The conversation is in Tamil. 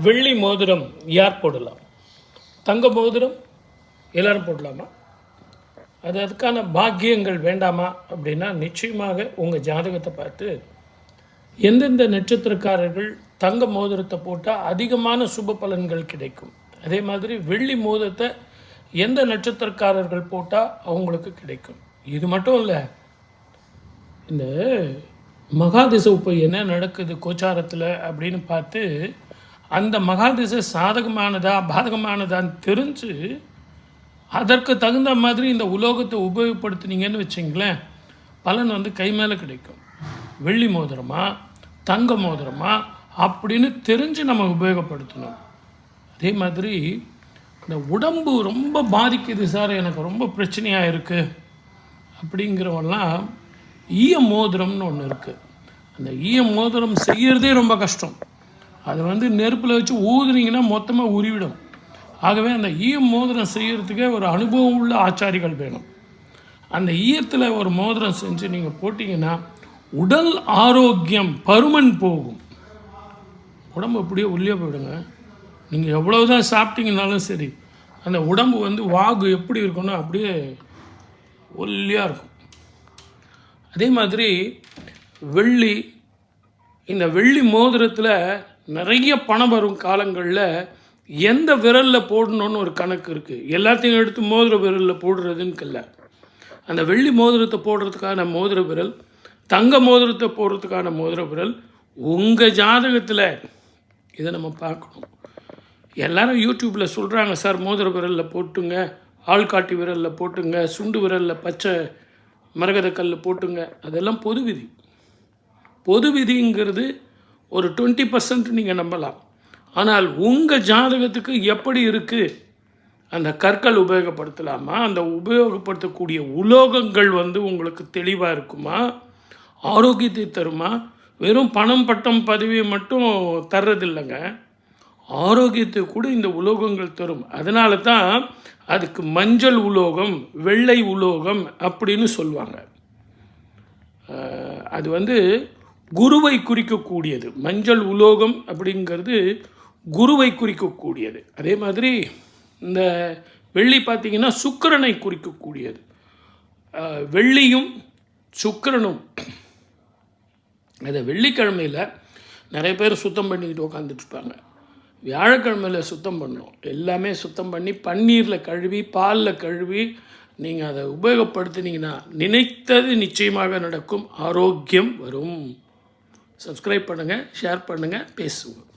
வெள்ளி மோதிரம் யார் போடலாம்? தங்க மோதிரம் எல்லோரும் போடலாமா? அதுக்கான பாக்கியங்கள் வேண்டாமா அப்படின்னா, நிச்சயமாக உங்கள் ஜாதகத்தை பார்த்து எந்தெந்த நட்சத்திரக்காரர்கள் தங்க மோதிரத்தை போட்டால் அதிகமான சுப பலன்கள் கிடைக்கும், அதே மாதிரி வெள்ளி மோதிரத்தை எந்த நட்சத்திரக்காரர்கள் போட்டால் அவங்களுக்கு கிடைக்கும். இது மட்டும் இல்லை, இந்த மகாதிசை இப்போ என்ன நடக்குது கோச்சாரத்தில் அப்படின்னு பார்த்து அந்த மகாதிசை சாதகமானதா பாதகமானதான்னு தெரிஞ்சு அதற்கு தகுந்த மாதிரி இந்த உலோகத்தை உபயோகப்படுத்தினீங்கன்னு வச்சிங்களேன், பலன் வந்து கை மேலே கிடைக்கும். வெள்ளி மோதிரமா தங்க மோதிரமா அப்படின்னு தெரிஞ்சு நம்ம உபயோகப்படுத்தணும். அதே மாதிரி இந்த உடம்பு ரொம்ப பாதிக்குது சார், எனக்கு ரொம்ப பிரச்சனையாக இருக்குது அப்படிங்கிறவெல்லாம் ஈய மோதிரம்னு ஒன்று இருக்குது. அந்த ஈய மோதிரம் செய்கிறதே ரொம்ப கஷ்டம். அது வந்து நெருப்பில் வச்சு ஊதுனீங்கன்னா மொத்தமாக உருவிடும். ஆகவே அந்த ஈய மோதிரம் செய்கிறதுக்கே ஒரு அனுபவம் உள்ள ஆச்சாரிகள் வேணும். அந்த ஈயத்தில் ஒரு மோதிரம் செஞ்சு நீங்கள் போட்டிங்கன்னா உடல் ஆரோக்கியம், பருமன் போகும். உடம்பு அப்படியே உள்ளே போயிடுங்க. நீங்கள் எவ்வளோ தான் சாப்பிட்டீங்கனாலும் சரி, அந்த உடம்பு வந்து வாகு எப்படி இருக்கணும் அப்படியே ஒல்லியாக இருக்கும். அதே மாதிரி வெள்ளி, இந்த வெள்ளி மோதிரத்தில் நிறைய பணம் வரும் காலங்களில் எந்த விரலில் போடணுன்னு ஒரு கணக்கு இருக்குது. எல்லாத்தையும் எடுத்து மோதிர விரலில் போடுறதுன்னு இல்லை. அந்த வெள்ளி மோதிரத்தை போடுறதுக்கான மோதிர விரல், தங்க மோதிரத்தை போடுறதுக்கான மோதிர விரல் உங்கள் ஜாதகத்தில் இதை நம்ம பார்க்கணும். எல்லோரும் யூடியூப்பில் சொல்கிறாங்க சார் மோதிர விரலில் போட்டுங்க, ஆள்காட்டி விரலில் போட்டுங்க, சுண்டு விரலில் பச்சை மரகத கல் போட்டுங்க. அதெல்லாம் பொது விதி. பொது விதிங்கிறது ஒரு 20% நீங்கள் நம்பலாம். ஆனால் உங்கள் ஜாதகத்துக்கு எப்படி இருக்குது, அந்த கற்கள் உபயோகப்படுத்தலாமா, அந்த உபயோகப்படுத்தக்கூடிய உலோகங்கள் வந்து உங்களுக்கு தெளிவாக இருக்குமா, ஆரோக்கியத்தை தருமா? வெறும் பணம் பட்டம் பதவியை மட்டும் தர்றதில்லைங்க, ஆரோக்கியத்தை கூட இந்த உலோகங்கள் தரும். அதனால தான் அதுக்கு மஞ்சள் உலோகம், வெள்ளை உலோகம் அப்படின்னு சொல்லுவாங்க. அது வந்து குருவை குறிக்கக்கூடியது. மஞ்சள் உலோகம் அப்படிங்கிறது குருவை குறிக்கக்கூடியது. அதே மாதிரி இந்த வெள்ளி பார்த்திங்கன்னா சுக்கிரனை குறிக்கக்கூடியது. வெள்ளியும் சுக்கிரனும் அதை வெள்ளிக்கிழமையில் நிறைய பேர் சுத்தம் பண்ணிக்கிட்டு உட்காந்துட்ருப்பாங்க. வியாழக்கிழமையில் சுத்தம் பண்ணணும். எல்லாமே சுத்தம் பண்ணி பன்னீரில் கழுவி பாலில் கழுவி நீங்கள் அதை உபயோகப்படுத்தினீங்கன்னா நினைத்தது நிச்சயமாக நடக்கும், ஆரோக்கியம் வரும். சப்ஸ்கிரைப் பண்ணுங்கள், ஷேர் பண்ணுங்கள், பேசுவோம்.